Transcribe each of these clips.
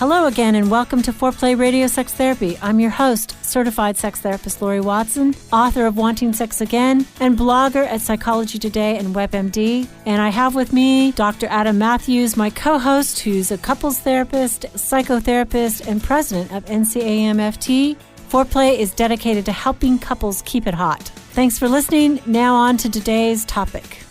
Hello again, and welcome to Foreplay Radio Sex Therapy. I'm your host, certified sex therapist Laurie Watson, author of Wanting Sex Again, and blogger at Psychology Today and WebMD. And I have with me Dr. Adam Matthews, my co-host, who's a couples therapist, psychotherapist, and president of NCAMFT. Foreplay is dedicated to helping couples keep it hot. Thanks for listening. Now on to today's topic.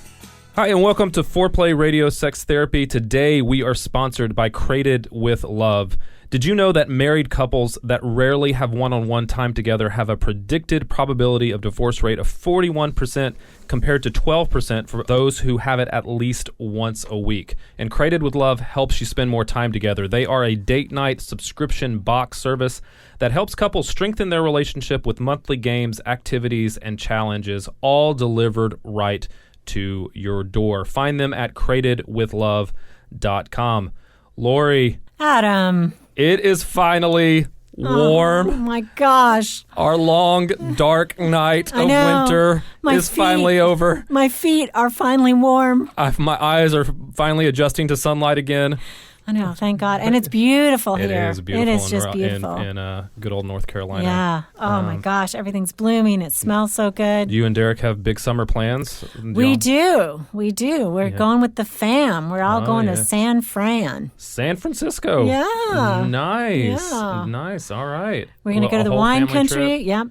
Hi, and welcome to Foreplay Radio Sex Therapy. Today, we are sponsored by Created with Love. Did you know that married couples that rarely have one-on-one time together have a predicted probability of divorce rate of 41% compared to 12% for those who have it at least once a week? And Created with Love helps you spend more time together. They are a date night subscription box service that helps couples strengthen their relationship with monthly games, activities, and challenges, all delivered right to your door. Find them at createdwithlove.com. Laurie. Adam. It is finally warm. Oh my gosh. Our long, dark night of winter is finally over. My feet are finally warm. My eyes are finally adjusting to sunlight again. I know, thank God. And it's beautiful here. It is beautiful. It is just beautiful. In good old North Carolina. Yeah. Oh, my gosh. Everything's blooming. It smells so good. You and Derek have big summer plans? We do. We're going with the fam. We're all going to San Fran. San Francisco. Yeah. Nice. Yeah. Nice. All right. We're going to go to the wine country. Trip. Yep.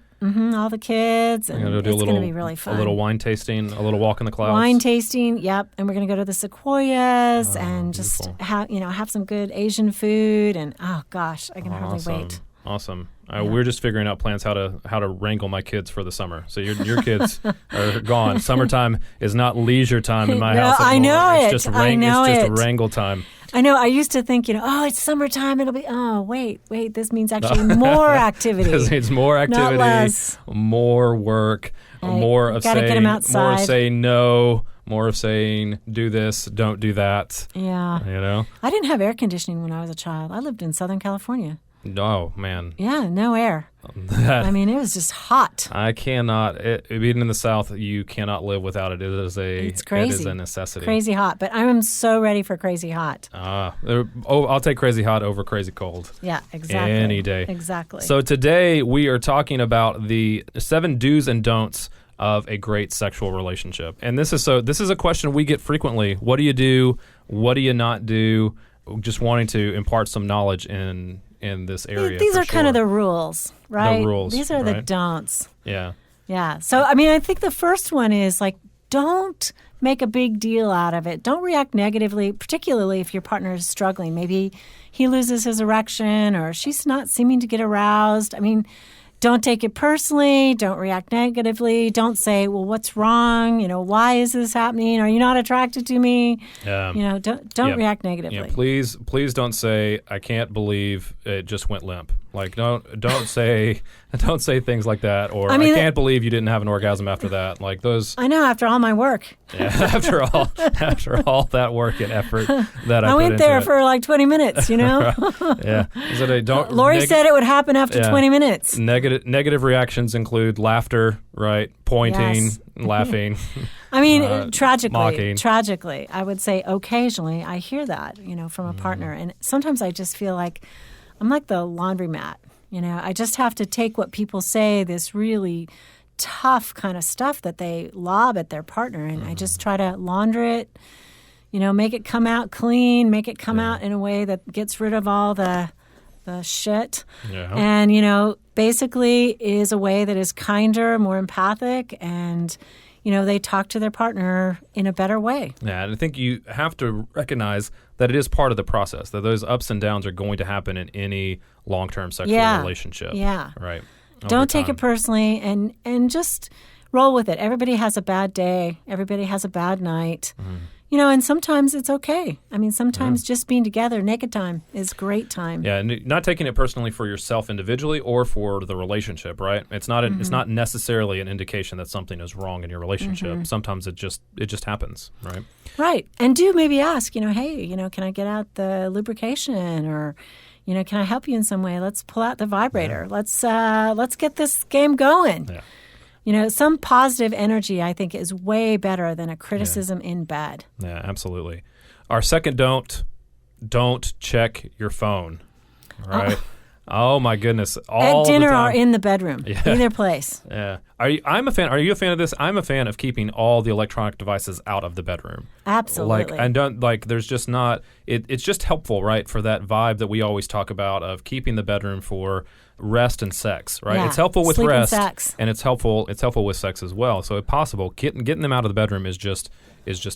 All the kids, and it's going to be really fun. A little wine tasting, a little walk in the clouds. Wine tasting, yep. And we're going to go to the Sequoias and just have some good Asian food. And oh gosh, I can hardly wait. Awesome. We're just figuring out plans how to wrangle my kids for the summer. So your kids are gone. Summertime is not leisure time in my house anymore. I know it's just wrangle time. I know. I used to think, it's summertime. It'll be, wait. This means actually more activity. This means more activity, not less. More work, more of saying no, more of saying do this, don't do that. Yeah. I didn't have air conditioning when I was a child. I lived in Southern California. Oh, man. Yeah, no air. It was just hot. I cannot. Being in the South, you cannot live without it. It's crazy. It is a necessity. Crazy hot. But I am so ready for crazy hot. I'll take crazy hot over crazy cold. Yeah, exactly. Any day. Exactly. So today we are talking about the 7 do's and don'ts of a great sexual relationship. And this is a question we get frequently. What do you do? What do you not do? Just wanting to impart some knowledge in this area. These are kind of the rules, right? The rules. These are the don'ts. Yeah. Yeah. So, I think the first one is don't make a big deal out of it. Don't react negatively, particularly if your partner is struggling. Maybe he loses his erection or she's not seeming to get aroused. Don't take it personally. Don't react negatively. Don't say, well, what's wrong? Why is this happening? Are you not attracted to me? Don't react negatively. Yeah, please don't say, I can't believe it just went limp. Don't say things like that, or I can't believe you didn't have an orgasm after that. Those. I know, after all my work. Yeah, after all that work and effort that I went there for 20 minutes. Yeah. Laurie said it would happen after 20 minutes. Negative reactions include laughter, right? Pointing, laughing. Tragically, I would say occasionally I hear that, from a partner, and sometimes I just feel like I'm like the laundromat. I just have to take what people say, this really tough kind of stuff that they lob at their partner, and I just try to launder it, make it come out clean, make it come out in a way that gets rid of all the shit. Yeah. And, basically is a way that is kinder, more empathic, and, they talk to their partner in a better way. Yeah, and I think you have to recognize that it is part of the process, that those ups and downs are going to happen in any long-term sexual relationship. Yeah. Right. Don't take it personally and just roll with it. Everybody has a bad day. Everybody has a bad night. And sometimes it's okay. Sometimes just being together, naked time, is great time. Yeah, and not taking it personally for yourself individually or for the relationship, right? It's not it's not necessarily an indication that something is wrong in your relationship. Sometimes it just happens, right? Right. And do maybe ask, hey, can I get out the lubrication, or can I help you in some way? Let's pull out the vibrator. Yeah. Let's get this game going. Yeah. Some positive energy, I think, is way better than a criticism in bed. Yeah, absolutely. Our second don't check your phone. Right. Oh my goodness! At dinner or in the bedroom, either place. Yeah. Are you a fan of this? I'm a fan of keeping all the electronic devices out of the bedroom. Absolutely. There's just not. It's just helpful, right, for that vibe that we always talk about of keeping the bedroom for rest and sex, right? Yeah. It's helpful with Sleep rest, and sex. and it's helpful with sex as well. So if possible, getting them out of the bedroom is just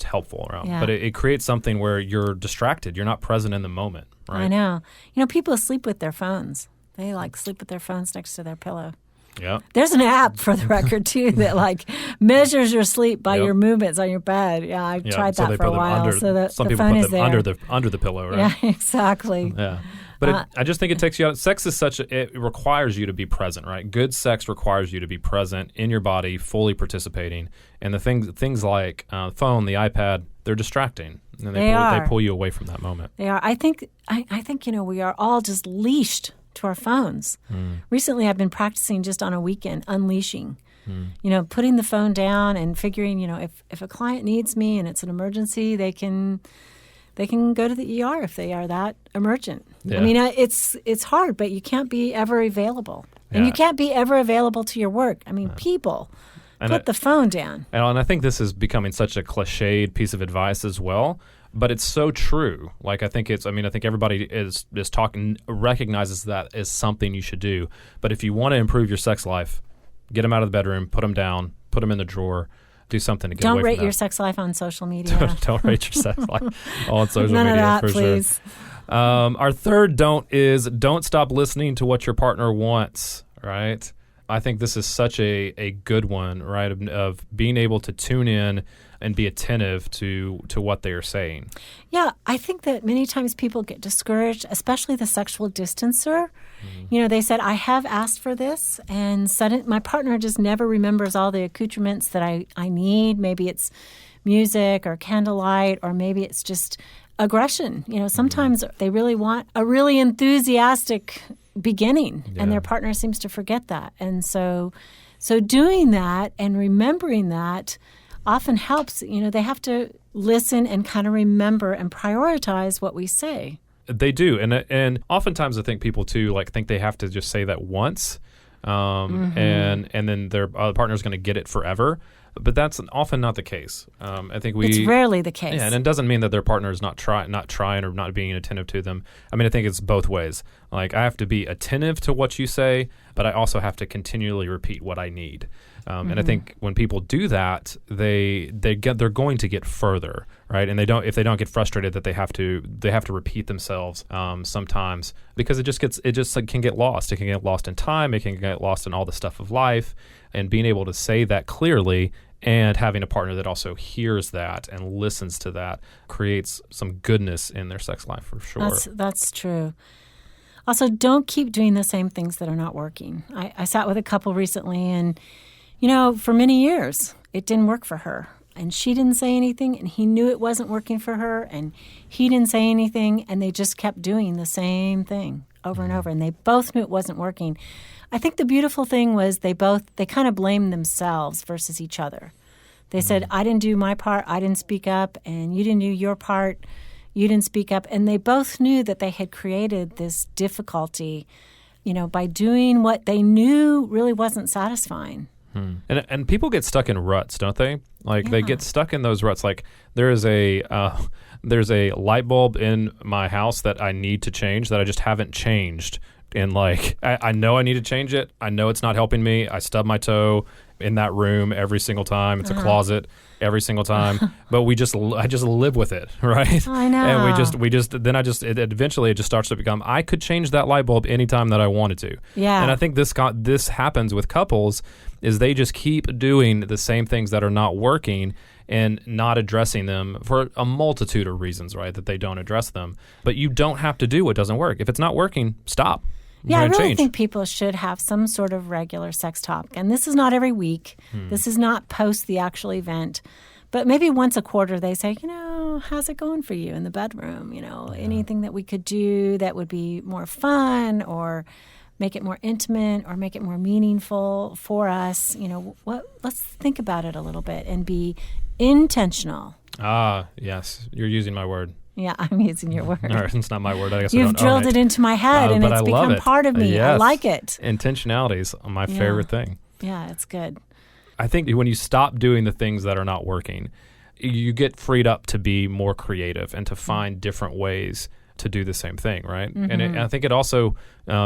helpful, right? Yeah. But it creates something where you're distracted. You're not present in the moment, right? I know. People sleep with their phones. They sleep with their phones next to their pillow. Yeah. There's an app, for the record, too, that measures your sleep by your movements on your bed. Yeah, I tried that for a while. Some people put them under the pillow, right? Yeah, exactly. Yeah. But I just think it takes you out. Sex is it requires you to be present, right? Good sex requires you to be present in your body, fully participating. And the things like phone, the iPad, they're distracting. And they pull you away from that moment. They are. I think we are all just leashed to our phones. Recently, I've been practicing just on a weekend, unleashing. Putting the phone down and figuring, if a client needs me and it's an emergency, they can go to the ER if they are that emergent. Yeah. I mean, it's hard, but you can't be ever available. And you can't be ever available to your work. I mean, people, put the phone down. And I think this is becoming such a cliched piece of advice as well, but it's so true. I think everybody is talking, recognizes that as something you should do. But if you want to improve your sex life, get them out of the bedroom, put them down, put them in the drawer. Do something to get away from that. Don't rate your sex life on social media. Don't rate your sex life on social media. None of that, for please. Sure. Our third don't stop listening to what your partner wants, right? I think this is such a good one, right, of being able to tune in and be attentive to what they are saying. Yeah, I think that many times people get discouraged, especially the sexual distancer. They said, I have asked for this, and my partner just never remembers all the accoutrements that I need. Maybe it's music or candlelight, or maybe it's just aggression. Sometimes they really want a really enthusiastic beginning, and their partner seems to forget that. And so doing that and remembering that often helps. They have to listen and kind of remember and prioritize what we say. They do, and oftentimes I think people too think they have to just say that once, and then their partner's going to get it forever. But that's often not the case. I think it's rarely the case. Yeah, and it doesn't mean that their partner is not trying or not being attentive to them. I think it's both ways. I have to be attentive to what you say, but I also have to continually repeat what I need. And I think when people do that, they're going to get further, right? And if they don't get frustrated that they have to repeat themselves sometimes, because it just can get lost. It can get lost in time. It can get lost in all the stuff of life. And being able to say that clearly and having a partner that also hears that and listens to that creates some goodness in their sex life for sure. That's true. Also, don't keep doing the same things that are not working. I sat with a couple recently, and for many years, it didn't work for her. And she didn't say anything, and he knew it wasn't working for her, and he didn't say anything, and they just kept doing the same thing over and over, and they both knew it wasn't working. I think the beautiful thing was they kind of blamed themselves versus each other. They said, I didn't do my part, I didn't speak up, and you didn't do your part, you didn't speak up. And they both knew that they had created this difficulty, by doing what they knew really wasn't satisfying. And people get stuck in ruts, don't they? They get stuck in those ruts. There's a light bulb in my house that I need to change that I just haven't changed. And I know I need to change it. I know it's not helping me. I stub my toe in that room every single time. It's a closet every single time. But I just live with it, right? I know. And eventually it just starts to become, I could change that light bulb anytime that I wanted to. Yeah. And I think this happens with couples is they just keep doing the same things that are not working and not addressing them for a multitude of reasons, right, that they don't address them. But you don't have to do what doesn't work. If it's not working, stop. Yeah, I really think people should have some sort of regular sex talk. And this is not every week. This is not post the actual event. But maybe once a quarter they say, how's it going for you in the bedroom? Anything that we could do that would be more fun or make it more intimate or make it more meaningful for us. Let's think about it a little bit and be intentional. Ah, yes. You're using my word. Yeah, I'm using your word. All right, it's not my word. I guess You've I don't own drilled it into my head, and but it's I love become it. part of me. Yes. I like it. Intentionality is my favorite thing. Yeah, it's good. I think when you stop doing the things that are not working, you get freed up to be more creative and to find different ways to do the same thing, right? Mm-hmm. And I think it also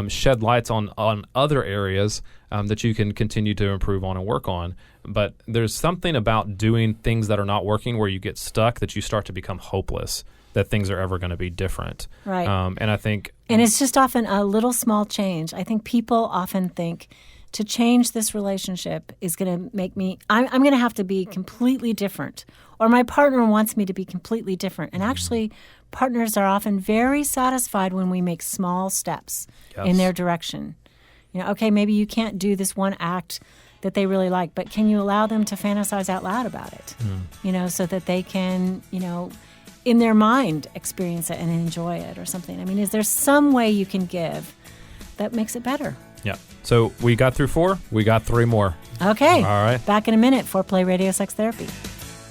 shed lights on other areas that you can continue to improve on and work on. But there's something about doing things that are not working where you get stuck that you start to become hopeless that things are ever going to be different. Right. And I think... And it's just often a little small change. I think people often think to change this relationship is going to make me... I'm going to have to be completely different. Or my partner wants me to be completely different. And actually, partners are often very satisfied when we make small steps in their direction. Okay, maybe you can't do this one act that they really like, but can you allow them to fantasize out loud about it? So that they can, in their mind experience it and enjoy it or something. I mean, is there some way you can give that makes it better? Yeah. So we got through 4. We got 3 more. Okay. All right. Back in a minute. Foreplay Radio Sex Therapy.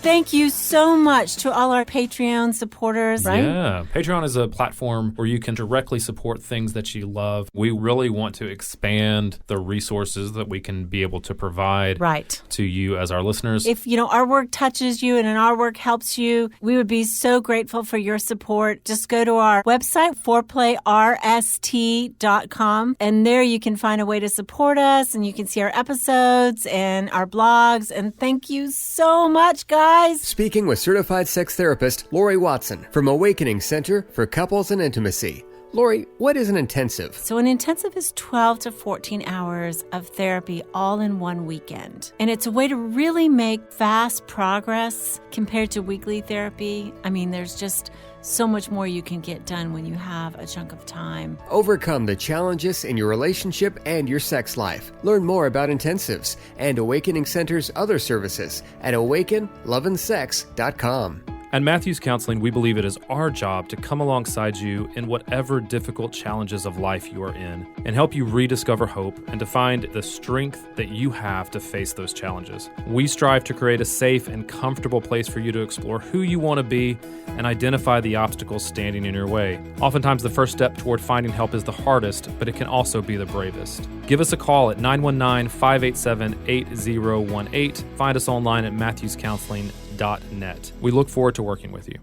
Thank you so much to all our Patreon supporters, right? Yeah. Patreon is a platform where you can directly support things that you love. We really want to expand the resources that we can be able to provide to you as our listeners. If, our work touches you and our work helps you, we would be so grateful for your support. Just go to our website, foreplayrst.com, and there you can find a way to support us, and you can see our episodes and our blogs. And thank you so much, guys. Speaking with certified sex therapist Laurie Watson from Awakening Center for Couples and Intimacy. Laurie, what is an intensive? So an intensive is 12 to 14 hours of therapy all in one weekend. And it's a way to really make fast progress compared to weekly therapy. I mean, there's just so much more you can get done when you have a chunk of time. Overcome the challenges in your relationship and your sex life. Learn more about intensives and Awakening Center's other services at awakenloveandsex.com. At Matthews Counseling, we believe it is our job to come alongside you in whatever difficult challenges of life you are in and help you rediscover hope and to find the strength that you have to face those challenges. We strive to create a safe and comfortable place for you to explore who you want to be and identify the obstacles standing in your way. Oftentimes, the first step toward finding help is the hardest, but it can also be the bravest. Give us a call at 919-587-8018. Find us online at matthewscounseling.net. We look forward to working with you.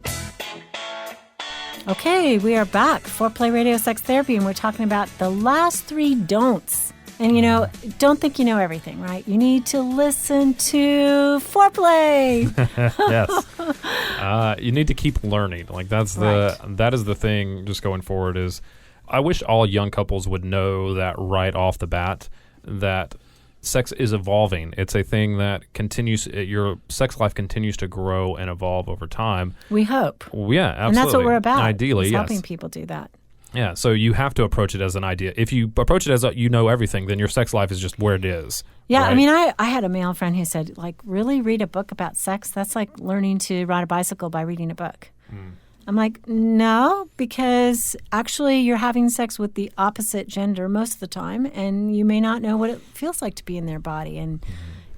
Okay, we are back. Foreplay Radio Sex Therapy, and we're talking about the last 3 don'ts. And, don't think you know everything, right? You need to listen to foreplay. Yes. You need to keep learning. Like that is the thing just going forward is I wish all young couples would know that right off the bat that sex is evolving. It's a thing that continues, your sex life continues to grow and evolve over time. We hope. Yeah, absolutely. And that's what we're about. Ideally, yes. Helping people do that. Yeah, so you have to approach it as an idea. If you approach it as you know everything, then your sex life is just where it is. Yeah, right? I mean, I had a male friend who said, really read a book about sex? That's like learning to ride a bicycle by reading a book. I'm like, no, because actually you're having sex with the opposite gender most of the time, and you may not know what it feels like to be in their body. And,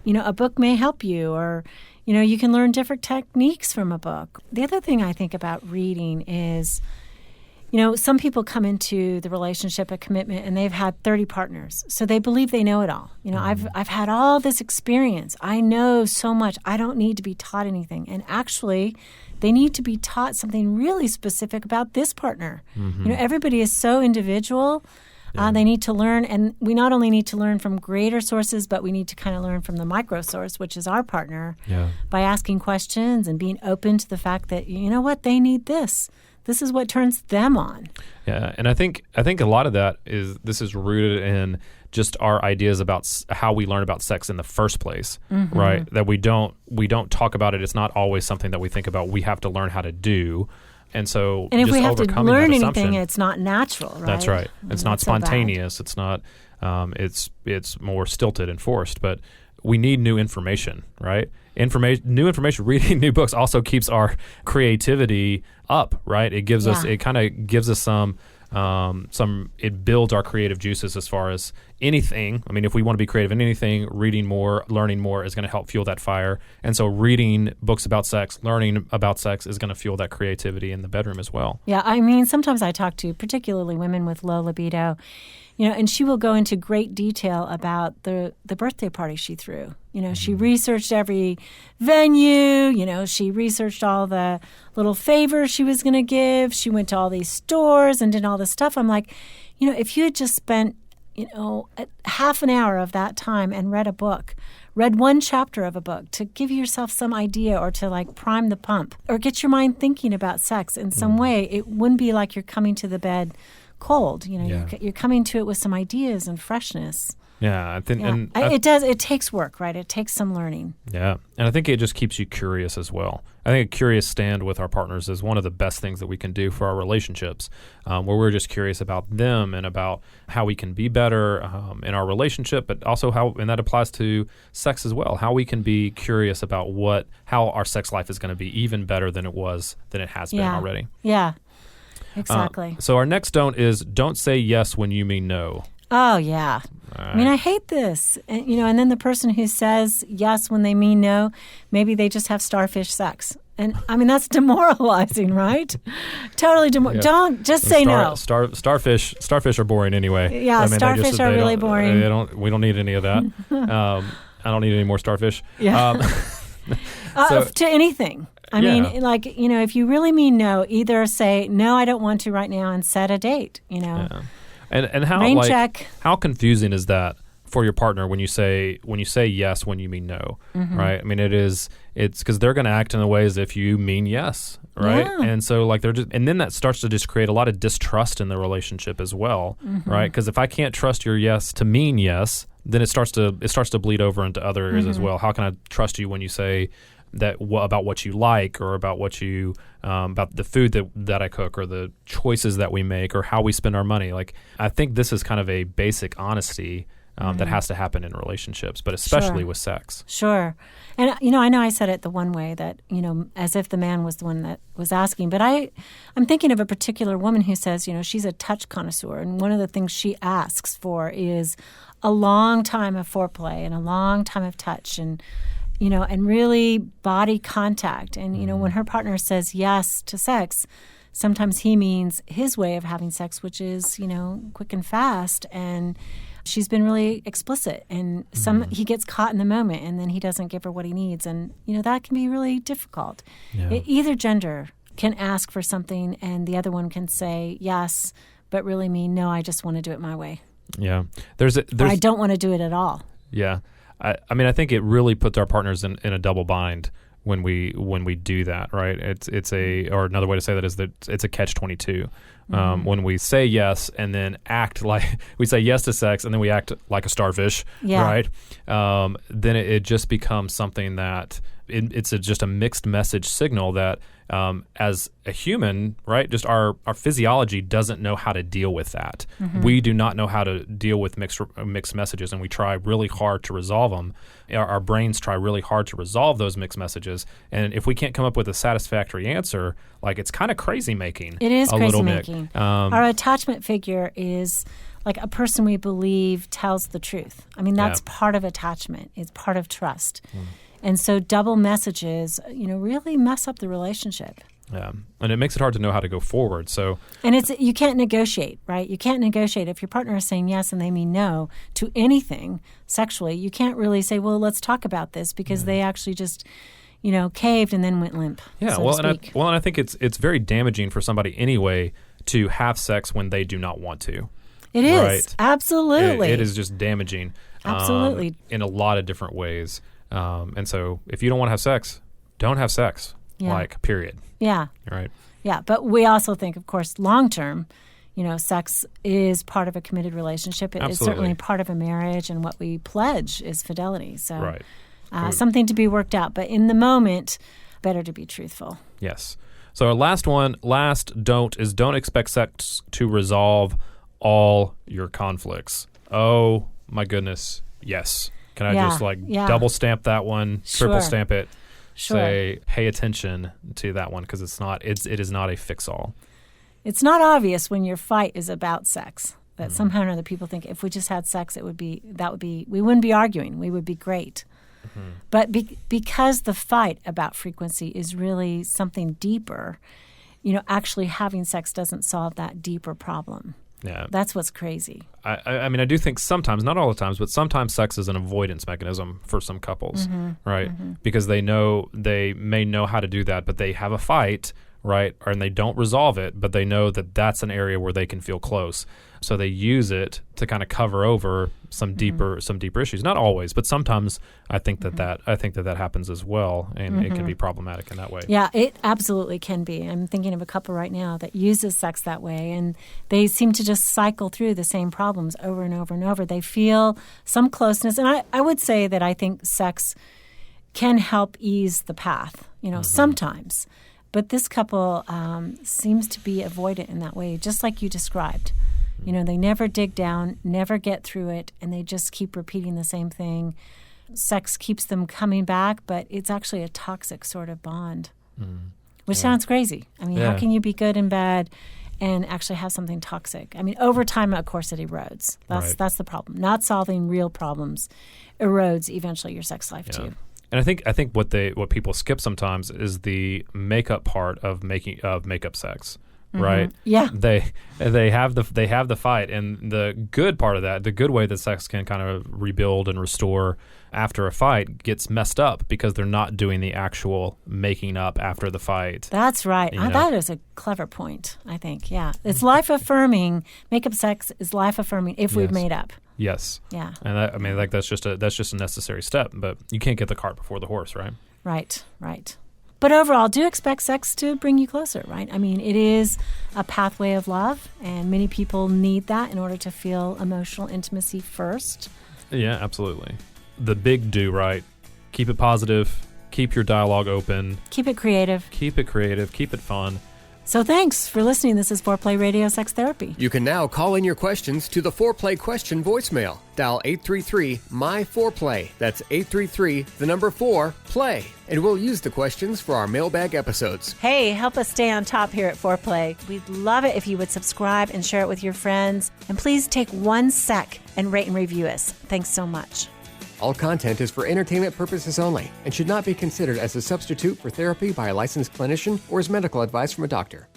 a book may help you, or, you can learn different techniques from a book. The other thing I think about reading is, some people come into the relationship, a commitment, and they've had 30 partners. So they believe they know it all. I've had all this experience. I know so much. I don't need to be taught anything. And actually, they need to be taught something really specific about this partner. Everybody is so individual. Yeah. They need to learn, and we not only need to learn from greater sources, but we need to kind of learn from the micro source, which is our partner, by asking questions and being open to the fact that, they need this. This is what turns them on. Yeah, and I think a lot of that is rooted in just our ideas about how we learn about sex in the first place, right? That we don't talk about it. It's not always something that we think about. We have to learn how to do. And so, and if just we have to learn anything, it's not natural, right? That's right. It's not spontaneous. So it's not. It's more stilted and forced. But we need new information, right? New information. Reading new books also keeps our creativity up, right? It gives us. It kind of gives us some It builds our creative juices as far as anything. I mean, if we want to be creative in anything, reading more, learning more is going to help fuel that fire. And so reading books about sex, learning about sex is going to fuel that creativity in the bedroom as well. Yeah, I mean, sometimes I talk to particularly women with low libido, and she will go into great detail about the birthday party she threw. She researched every venue, she researched all the little favors she was going to give. She went to all these stores and did all this stuff. I'm like, if you had just spent, half an hour of that time and read one chapter of a book to give yourself some idea or to prime the pump or get your mind thinking about sex in some way, it wouldn't be like you're coming to the bed cold. You're coming to it with some ideas and freshness. Yeah, I think it takes work, right? It takes some learning. Yeah, and I think it just keeps you curious as well. I think a curious stand with our partners is one of the best things that we can do for our relationships, where we're just curious about them and about how we can be better in our relationship, but also and that applies to sex as well, how we can be curious about how our sex life is going to be even better than it has been already. Yeah, exactly. So our next don't say yes when you mean no. Oh, yeah. Right. I mean, I hate this. And, and then the person who says yes when they mean no, maybe they just have starfish sex. And, I mean, that's demoralizing, right? Totally demoralizing. Yeah. Don't just say no. Starfish are boring anyway. Yeah, starfish are really boring. We don't need any of that. I don't need any more starfish. Yeah. To anything. I mean, if you really mean no, either say, no, I don't want to right now, and set a date, Yeah. And how rain check. How confusing is that for your partner when you say yes when you mean no, right? I mean, it's because they're going to act in a way as if you mean yes, right? Yeah. And so and then that starts to just create a lot of distrust in the relationship as well, right? Because if I can't trust your yes to mean yes, then it starts to bleed over into other areas as well. How can I trust you when you say that about what you like or about what you about the food that I cook or the choices that we make or how we spend our money? I think this is kind of a basic honesty that has to happen in relationships, but especially with sex. Sure. And I know I said it the one way that as if the man was the one that was asking, but I'm thinking of a particular woman who says she's a touch connoisseur, and one of the things she asks for is a long time of foreplay and a long time of touch and really body contact. And, when her partner says yes to sex, sometimes he means his way of having sex, which is, quick and fast. And she's been really explicit. And he gets caught in the moment, and then he doesn't give her what he needs. And, that can be really difficult. Yeah. Either gender can ask for something, and the other one can say yes, but really mean, no, I just want to do it my way. Yeah. Or I don't want to do it at all. Yeah. I mean, I think it really puts our partners in a double bind when we do that, right? Or another way to say that is that it's a catch-22. When we say yes and then act like we say yes to sex and then we act like a starfish, right? Then it just becomes something that it's just a mixed message signal that as a human, right, just our physiology doesn't know how to deal with that. We do not know how to deal with mixed messages, and we try really hard to resolve them. Our brains try really hard to resolve those mixed messages, and if we can't come up with a satisfactory answer, it's kind of crazy making. It is a crazy little making. bit. Our attachment figure is like a person we believe tells the truth. I mean, that's part of attachment. It's part of trust. And so double messages, really mess up the relationship. Yeah, and it makes it hard to know how to go forward. And you can't negotiate, right? You can't negotiate. If your partner is saying yes and they mean no to anything sexually, you can't really say, well, let's talk about this, because they actually just, caved and then went limp. Yeah, and I think it's very damaging for somebody anyway to have sex when they do not want to. It is, right? Absolutely. It is just damaging. Absolutely. In a lot of different ways. And so if you don't want to have sex, don't have sex. Period. Yeah. Right. Yeah. But we also think, of course, long term, sex is part of a committed relationship. It is certainly part of a marriage, and what we pledge is fidelity. So something to be worked out. But in the moment, better to be truthful. Yes. So our last don't expect sex to resolve all your conflicts. Oh, my goodness. Yes. Can I just double stamp that one, triple stamp it, say pay attention to that one, because it is not a fix-all. It's not obvious when your fight is about sex. That somehow or another people think if we just had sex, we wouldn't be arguing. We would be great. Mm-hmm. But because the fight about frequency is really something deeper, actually having sex doesn't solve that deeper problem. Yeah. That's what's crazy. I mean, I do think sometimes, not all the times, but sometimes sex is an avoidance mechanism for some couples, right? Mm-hmm. Because they may know how to do that, but they have a fight, right? And they don't resolve it, but they know that that's an area where they can feel close. So they use it to kind of cover over some deeper issues. Not always, but sometimes I think that happens as well, and it can be problematic in that way. Yeah, it absolutely can be. I'm thinking of a couple right now that uses sex that way, and they seem to just cycle through the same problems over and over and over. They feel some closeness, and I would say that I think sex can help ease the path, sometimes. But this couple seems to be avoidant in that way, just like you described. They never dig down, never get through it, and they just keep repeating the same thing. Sex keeps them coming back, but it's actually a toxic sort of bond, which sounds crazy. I mean, how can you be good and bad and actually have something toxic? I mean, over time, of course, it erodes. That's the problem. Not solving real problems erodes eventually your sex life too. And I think what people skip sometimes is the makeup part of makeup sex. Right? Yeah. They have the fight, and the good part of that, the good way that sex can kind of rebuild and restore after a fight gets messed up because they're not doing the actual making up after the fight. That's right. That is a clever point, I think. Yeah. It's life affirming. Makeup sex is life affirming if we've made up. Yes. Yeah. And that's just a necessary step, but you can't get the cart before the horse, right? Right. But overall, do expect sex to bring you closer, right? I mean, it is a pathway of love, and many people need that in order to feel emotional intimacy first. Yeah, absolutely. The big do, right? Keep it positive. Keep your dialogue open. Keep it creative. Keep it fun. So thanks for listening. This is Foreplay Radio Sex Therapy. You can now call in your questions to the Foreplay question voicemail. Dial 833-MY-4PLAY. That's 833-4-PLAY. And we'll use the questions for our mailbag episodes. Hey, help us stay on top here at Foreplay. We'd love it if you would subscribe and share it with your friends. And please take 1 sec and rate and review us. Thanks so much. All content is for entertainment purposes only and should not be considered as a substitute for therapy by a licensed clinician or as medical advice from a doctor.